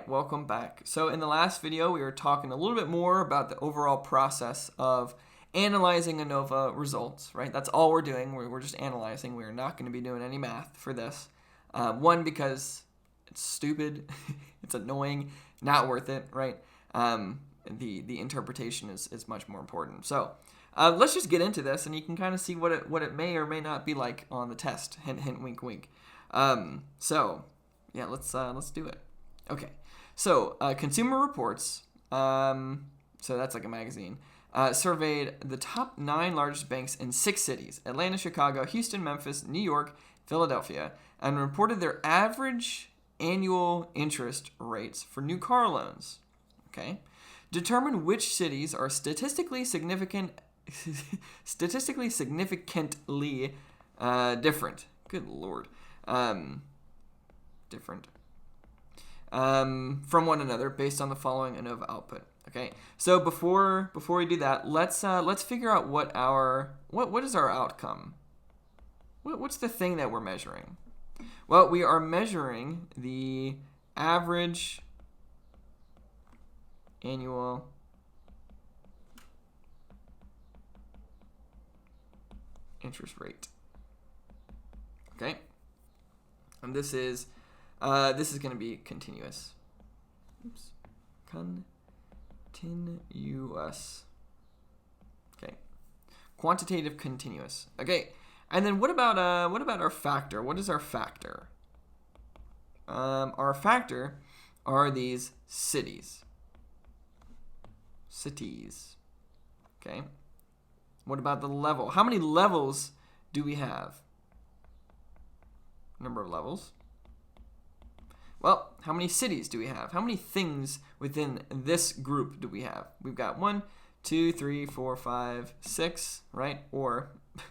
Alright, welcome back. So in the last video, we were talking a little bit more about the overall process of analyzing ANOVA results, right? That's all we're doing. We're just analyzing. We're not going to be doing any math for this. One, because it's stupid, it's annoying, not worth it, right? The interpretation is much more important. So let's just get into this, and you can kind of see what it may or may not be like on the test. Hint, hint, wink, wink. So yeah, let's do it. Okay, so Consumer Reports, so that's like a magazine, surveyed the top 9 largest banks in 6 cities: Atlanta, Chicago, Houston, Memphis, New York, Philadelphia, and reported their average annual interest rates for new car loans. Okay, determine which cities are statistically significantly different. Good Lord. Different from one another based on the following ANOVA output. Okay, so before we do that, let's figure out what is our outcome. What's the thing that we're measuring? Well, we are measuring the average annual interest rate. Okay, and this is going to be continuous. Oops. Continuous. Okay. Quantitative continuous. Okay. And then what about our factor? What is our factor? Our factor are these cities. Cities. Okay. What about the level? How many levels do we have? Number of levels. Well, how many cities do we have? How many things within this group do we have? We've got 1, 2, 3, 4, 5, 6, right? Or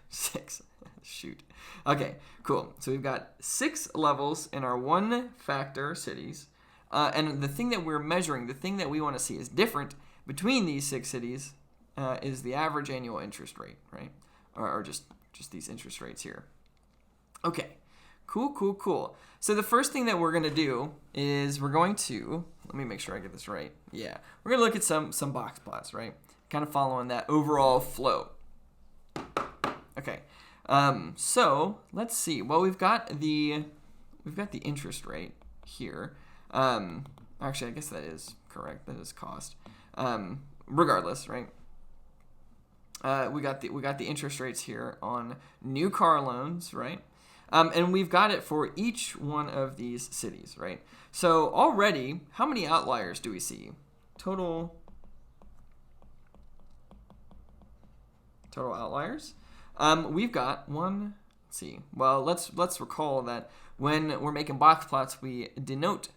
6. Shoot. Okay, cool. So we've got 6 levels in our 1 factor cities. And the thing that we're measuring, the thing that we want to see is different between these 6 cities is the average annual interest rate, right? Or just these interest rates here. Okay. Cool. So the first thing that we're going to do is we're going to, let me make sure I get this right. Yeah, we're going to look at some box plots, right? Kind of following that overall flow. Okay, so let's see. Well, we've got the interest rate here. Actually, I guess that is correct. That is cost. Regardless, right? We got the interest rates here on new car loans, right? And we've got it for each one of these cities, right? So already, how many outliers do we see? Total outliers. We've got one. Let's see. Well, let's recall that when we're making box plots, we denote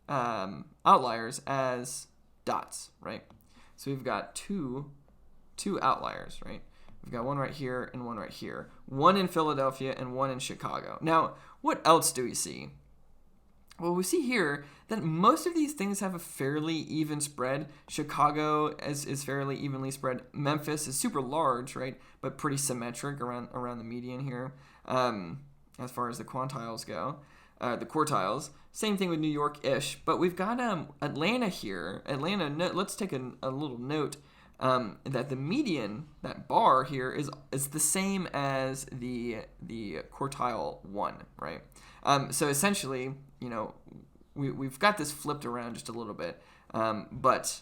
outliers as dots, right? So we've got two outliers, right? We've got one right here and one right here. One in Philadelphia and one in Chicago. Now, what else do we see? Well, we see here that most of these things have a fairly even spread. Chicago is fairly evenly spread. Memphis is super large, right? But pretty symmetric around the median here as far as the quantiles go. The quartiles. Same thing with New York-ish. But we've got Atlanta here. Let's take a little note. That the median, that bar here, is the same as the quartile 1, right? So essentially, we've got this flipped around just a little bit, but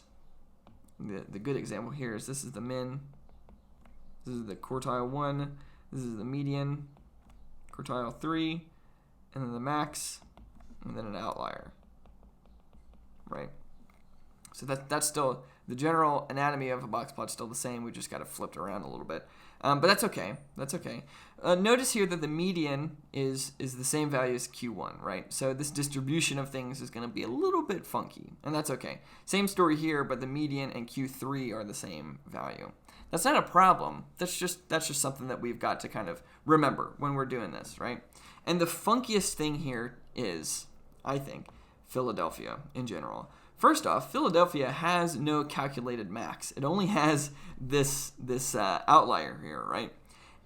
the good example here is this is the min, this is the quartile 1, this is the median, quartile 3, and then the max, and then an outlier, right? So that's still, the general anatomy of a box plot is still the same. We just got it flipped around a little bit. But that's okay. Notice here that the median is the same value as Q1, right? So this distribution of things is going to be a little bit funky, and that's okay. Same story here, but the median and Q3 are the same value. That's not a problem. That's just something that we've got to kind of remember when we're doing this, right? And the funkiest thing here is, I think, Philadelphia in general. First off, Philadelphia has no calculated max. It only has this outlier here, right?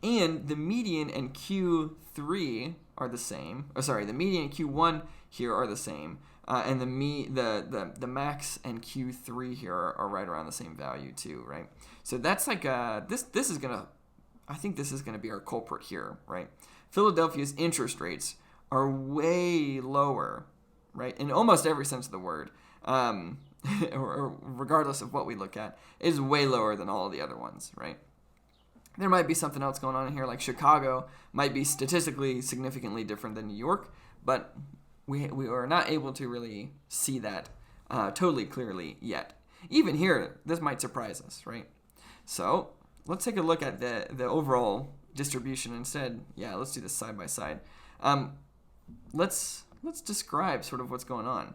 And the median and Q3 are the same. The median and Q1 here are the same. And the max and Q3 here are right around the same value too, right? So that's like this is gonna, I think this is gonna be our culprit here, right? Philadelphia's interest rates are way lower, right? In almost every sense of the word, or regardless of what we look at, is way lower than all of the other ones, right? There might be something else going on in here, like Chicago might be statistically significantly different than New York, but we are not able to really see that totally clearly yet. Even here, this might surprise us, right? So let's take a look at the overall distribution instead. Yeah, let's do this side by side. Let's describe sort of what's going on.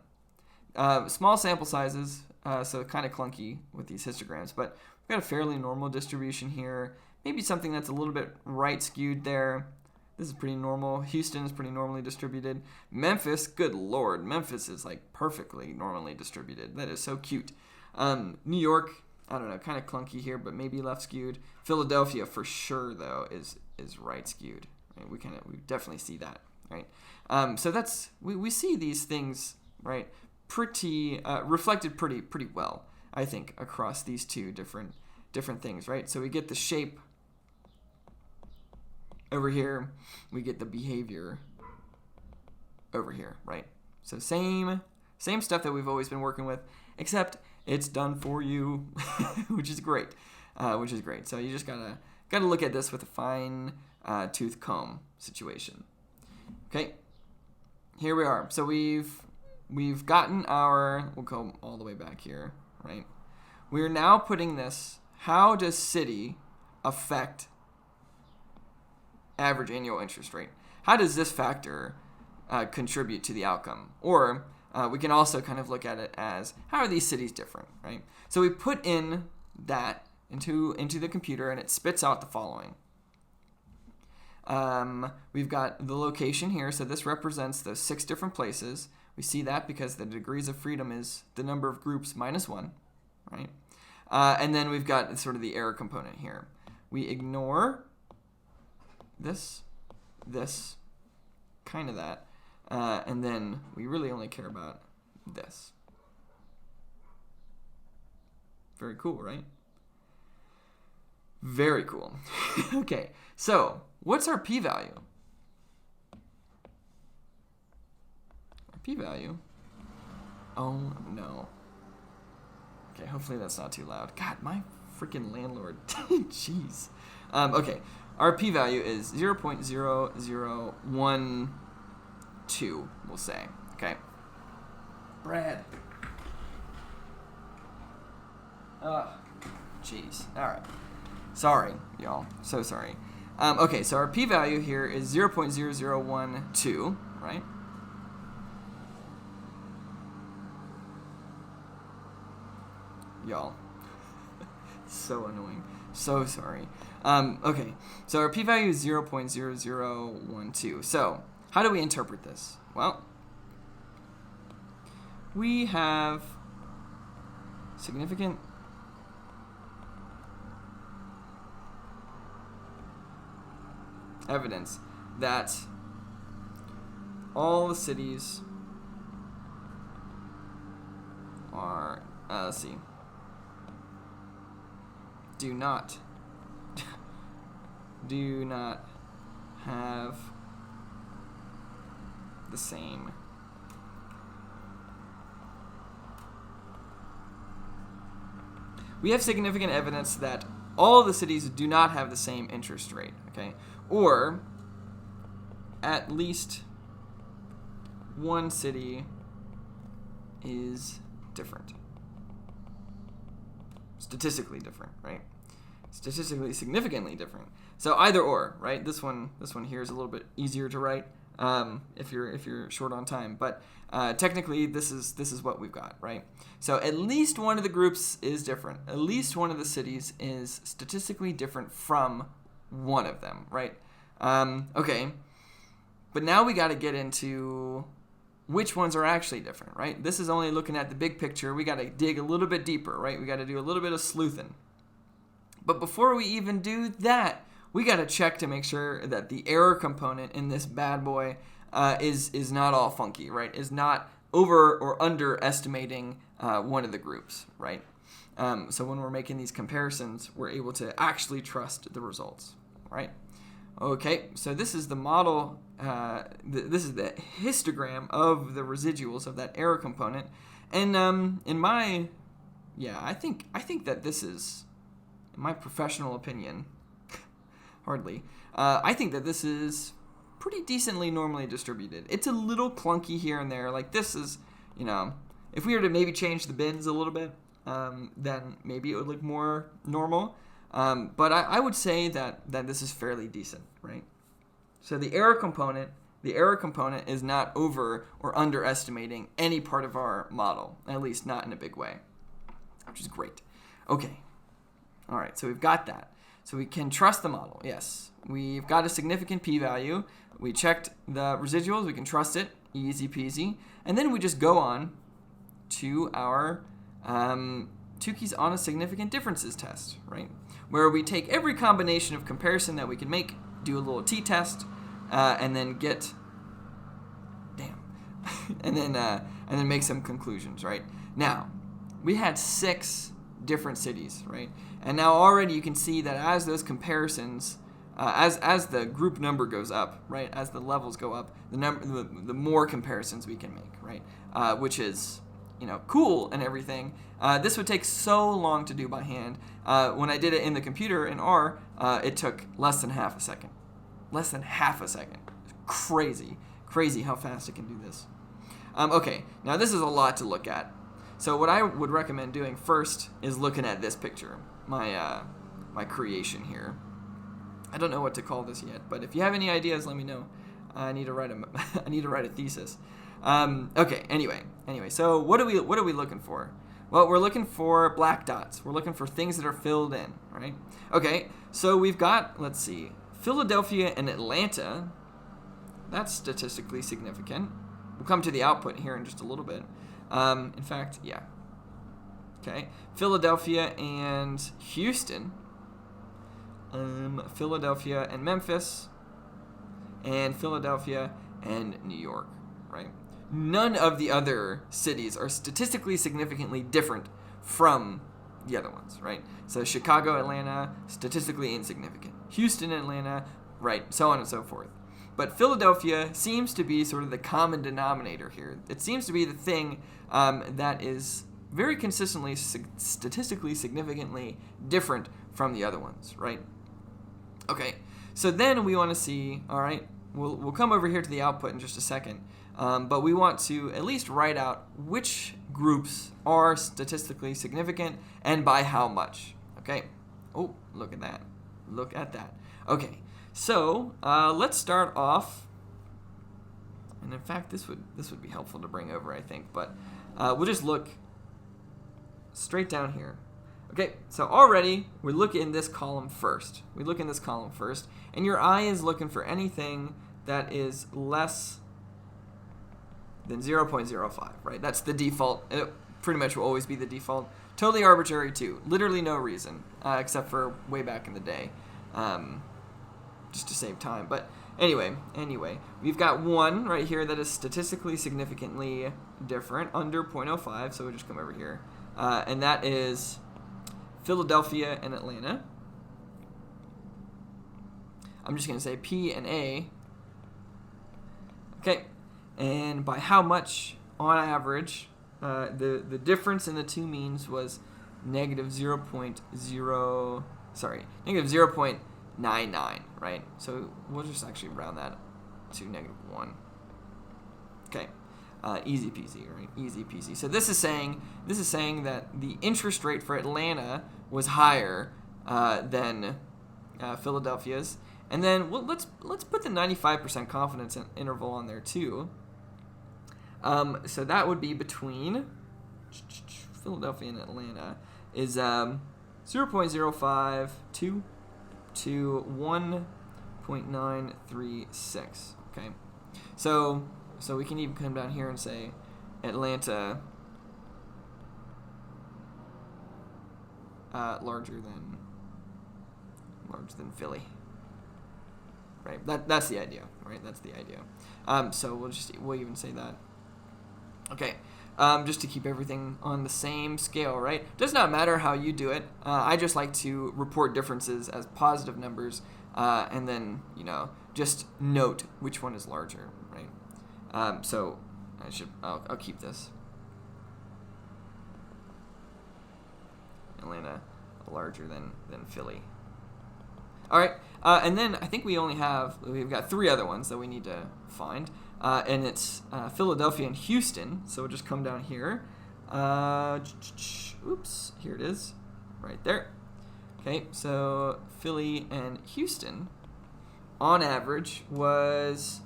Small sample sizes, so kind of clunky with these histograms, but we've got a fairly normal distribution here. Maybe something that's a little bit right skewed there. This is pretty normal. Houston is pretty normally distributed. Memphis, good lord, Memphis is like perfectly normally distributed. That is so cute. New York, I don't know, kind of clunky here, but maybe left skewed. Philadelphia for sure though is right skewed. Right? We definitely see that, right? So that's we see these things, right, pretty reflected pretty well, I think, across these two different things, right? So we get the shape over here, we get the behavior over here, right? So same stuff that we've always been working with, except it's done for you, which is great. So you just gotta look at this with a fine tooth comb situation. Okay, here we are. So we've gotten our, we'll go all the way back here, right? We're now putting this, how does city affect average annual interest rate? How does this factor contribute to the outcome? Or we can also kind of look at it as, how are these cities different, right? So we put in that into the computer and it spits out the following. We've got the location here, so this represents those 6 different places. We see that because the degrees of freedom is the number of groups minus 1, right? And then we've got sort of the error component here. We ignore this, kind of that, and then we really only care about this. Very cool, right? Very cool. Okay, so what's our p-value? Our p-value? Oh no. Okay, hopefully that's not too loud. God, my freaking landlord. Jeez. Okay, our p-value is 0.0012, we'll say. Okay. Brad. Jeez. All right. Sorry, y'all. So sorry. Okay, so our p-value here is 0.0012, right? Y'all. So annoying. So sorry. Okay, so our p-value is 0.0012. So how do we interpret this? Well, we have significant evidence that all the cities are, let's see, do not have the same we have significant evidence that all the cities do not have the same interest rate, okay? Or at least one city is different. Statistically different, right? Statistically significantly different. So either or, right? This one here is a little bit easier to write if you're short on time, but technically this is what we've got, right? So at least one of the groups is different. At least one of the cities is statistically different from one of them, right? Okay, but now we got to get into which ones are actually different, right? This is only looking at the big picture. We got to dig a little bit deeper, right? We got to do a little bit of sleuthing. But before we even do that, we got to check to make sure that the error component in this bad boy is not all funky, right? Is not over or underestimating one of the groups, right? So when we're making these comparisons, we're able to actually trust the results, right? Okay, so this is the model, this is the histogram of the residuals of that error component. And I think that this is, in my professional opinion, hardly, I think that this is pretty decently normally distributed. It's a little clunky here and there. Like this is, if we were to maybe change the bins a little bit, then maybe it would look more normal. But I would say that this is fairly decent, right? So the error component is not over or underestimating any part of our model, at least not in a big way, which is great. Okay. All right, so we've got that. So we can trust the model, yes. We've got a significant p-value. We checked the residuals. We can trust it, easy peasy. And then we just go on to our Tukey's on a significant differences test, right? Where we take every combination of comparison that we can make, do a little t-test, and then and then make some conclusions, right? Now, we had 6 different cities, right? And now already you can see that as those comparisons, as the group number goes up, right? As the levels go up, the more comparisons we can make, right? Which is, cool and everything. This would take so long to do by hand. When I did it in the computer in R, it took less than half a second. Less than half a second. Crazy how fast it can do this. Okay, now this is a lot to look at. So what I would recommend doing first is looking at this picture, my creation here. I don't know what to call this yet, but if you have any ideas, let me know. I need to write a thesis. Okay. Anyway. So what are we looking for? Well, we're looking for black dots. We're looking for things that are filled in, right? Okay. So we've got, let's see, Philadelphia and Atlanta. That's statistically significant. We'll come to the output here in just a little bit. In fact, yeah. Okay. Philadelphia and Houston. Philadelphia and Memphis. And Philadelphia and New York, right? None of the other cities are statistically significantly different from the other ones, right? So Chicago, Atlanta, statistically insignificant. Houston, Atlanta, right, so on and so forth. But Philadelphia seems to be sort of the common denominator here. It seems to be the thing that is very consistently statistically significantly different from the other ones, right? Okay, so then we want to see, all right, we'll come over here to the output in just a second, but we want to at least write out which groups are statistically significant and by how much, okay? Oh, look at that. Look at that. Okay, so let's start off, and in fact, this would be helpful to bring over, I think, but we'll just look straight down here. Okay, so already we look in this column first. And your eye is looking for anything that is less than 0.05, right? That's the default. It pretty much will always be the default. Totally arbitrary too. Literally no reason, except for way back in the day, just to save time. But anyway, we've got one right here that is statistically significantly different, under 0.05, so we'll just come over here. And that is Philadelphia and Atlanta. I'm just going to say P and A. Okay, and by how much on average, the difference in the two means was negative 0.99, right? So we'll just actually round that to -1. Okay. Easy peasy, right? Easy peasy. So this is saying that the interest rate for Atlanta was higher than Philadelphia's, and then let's put the 95% confidence interval on there too. So that would be between Philadelphia and Atlanta is 0.05 to 1.936. Okay, so we can even come down here and say Atlanta larger than Philly. Right. That's the idea. Right. That's the idea. So we'll even say that. Okay, just to keep everything on the same scale, right? Does not matter how you do it. I just like to report differences as positive numbers, and then, just note which one is larger, right? So I'll keep this. Atlanta larger than Philly. All right, and then I think we've got 3 other ones that we need to find, and it's Philadelphia and Houston. So we'll just come down here. Oops, here it is, right there. Okay, so Philly and Houston, on average, was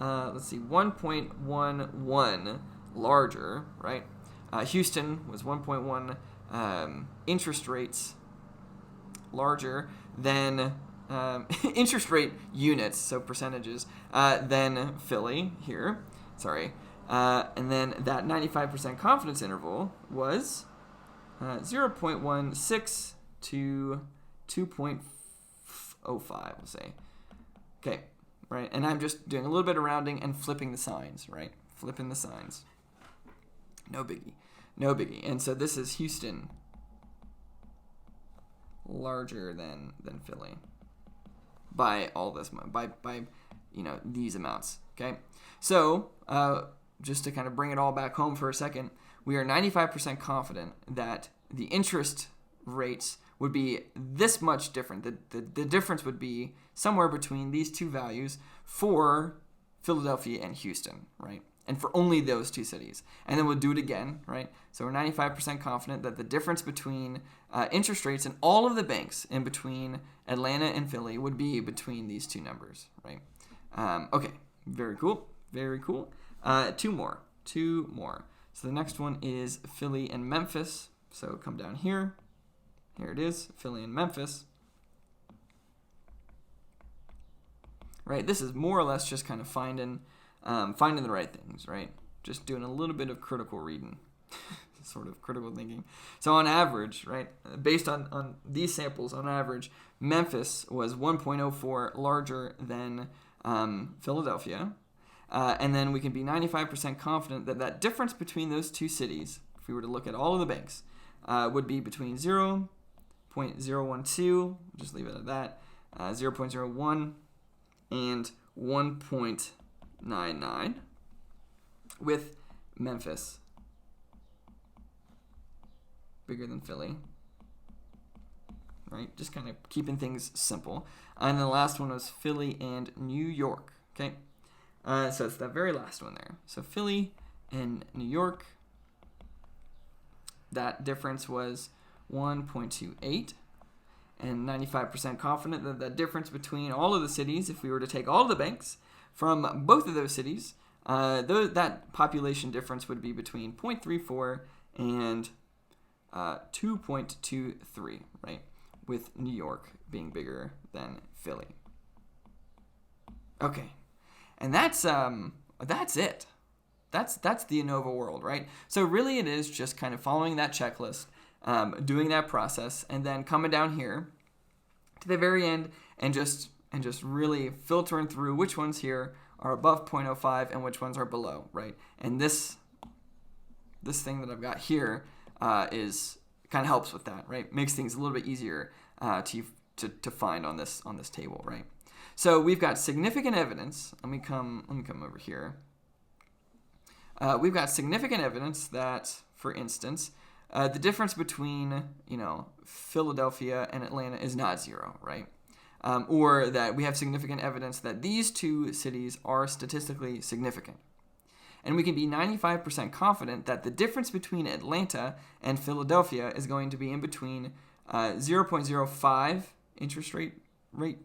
1.11 larger, right? Houston was 1.1 interest rates larger than interest rate units, so percentages, than Philly here. Sorry. And then that 95% confidence interval was 0.16 to 2.05, we'll say. Okay, right? And I'm just doing a little bit of rounding and flipping the signs, right? Flipping the signs. No biggie. No biggie. And so this is Houston larger than Philly by all this, by these amounts. Okay, so just to kind of bring it all back home for a second, we are 95% confident that the interest rates would be this much different. The difference would be somewhere between these two values for Philadelphia and Houston, right? And for only those 2 cities. And then we'll do it again, right? So we're 95% confident that the difference between interest rates in all of the banks in between Atlanta and Philly would be between these 2 numbers, right? Okay, very cool, very cool. 2 more. So the next one is Philly and Memphis. So come down here. Here it is, Philly and Memphis. Right, this is more or less just kind of finding the right things, right? Just doing a little bit of critical reading, sort of critical thinking. So on average, right, based on these samples, on average, Memphis was 1.04 larger than Philadelphia. And then we can be 95% confident that difference between those 2 cities, if we were to look at all of the banks, would be between 0.012, just leave it at that, 0.01, and 1.99, with Memphis bigger than Philly, right? Just kind of keeping things simple. And the last one was Philly and New York, okay? So it's that very last one there. So Philly and New York, that difference was 1.28, and 95% confident that the difference between all of the cities, if we were to take all of the banks from both of those cities, that population difference would be between 0.34 and 2.23, right? With New York being bigger than Philly. Okay, and that's it. That's the ANOVA world, right? So really it is just kind of following that checklist, doing that process, and then coming down here to the very end and just really filtering through which ones here are above 0.05 and which ones are below, right? And this thing that I've got here is kind of helps with that, right? Makes things a little bit easier to find on this table, right? So we've got significant evidence. Let me come over here. We've got significant evidence that, for instance, the difference between Philadelphia and Atlanta is not 0, right? Or that we have significant evidence that these 2 cities are statistically significant. And we can be 95% confident that the difference between Atlanta and Philadelphia is going to be in between 0.05 interest rate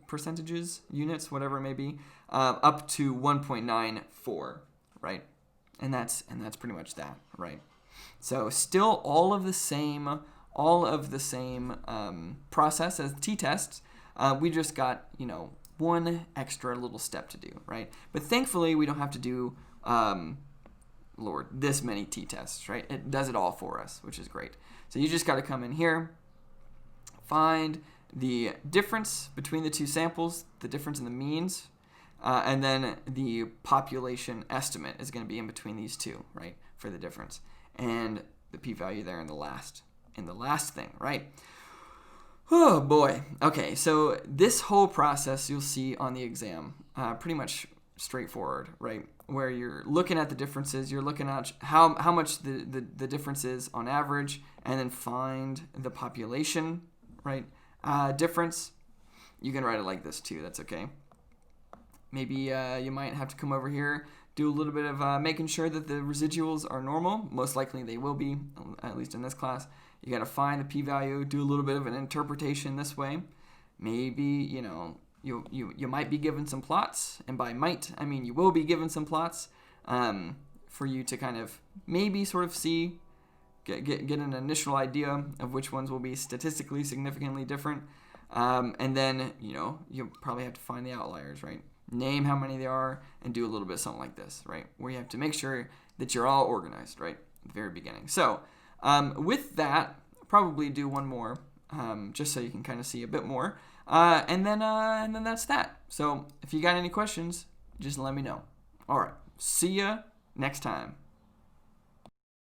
percentages, units, whatever it may be, up to 1.94, right? And that's pretty much that, right? So still all of the same process as t-tests. We just got one extra little step to do, right? But thankfully we don't have to do this many t-tests, right? It does it all for us, which is great. So you just got to come in here, find the difference between the 2 samples, the difference in the means, And then the population estimate is going to be in between these two, right, for the difference. And the p-value there in the last thing, right? Oh, boy. Okay, so this whole process you'll see on the exam, pretty much straightforward, right? Where you're looking at the differences, you're looking at how much the difference is on average, and then find the population, right, difference. You can write it like this too, that's okay. Maybe you might have to come over here, do a little bit of making sure that the residuals are normal. Most likely they will be, at least in this class. You got to find the p-value, do a little bit of an interpretation this way. Maybe, you might be given some plots, and by might, I mean you will be given some plots for you to kind of maybe sort of see, get an initial idea of which ones will be statistically significantly different. And then, you'll probably have to find the outliers, right? Name how many there are, and do a little bit of something like this, right? Where you have to make sure that you're all organized, right? At the very beginning. So, with that, probably do one more, just so you can kind of see a bit more. And then that's that. So, if you got any questions, just let me know. All right. See ya next time.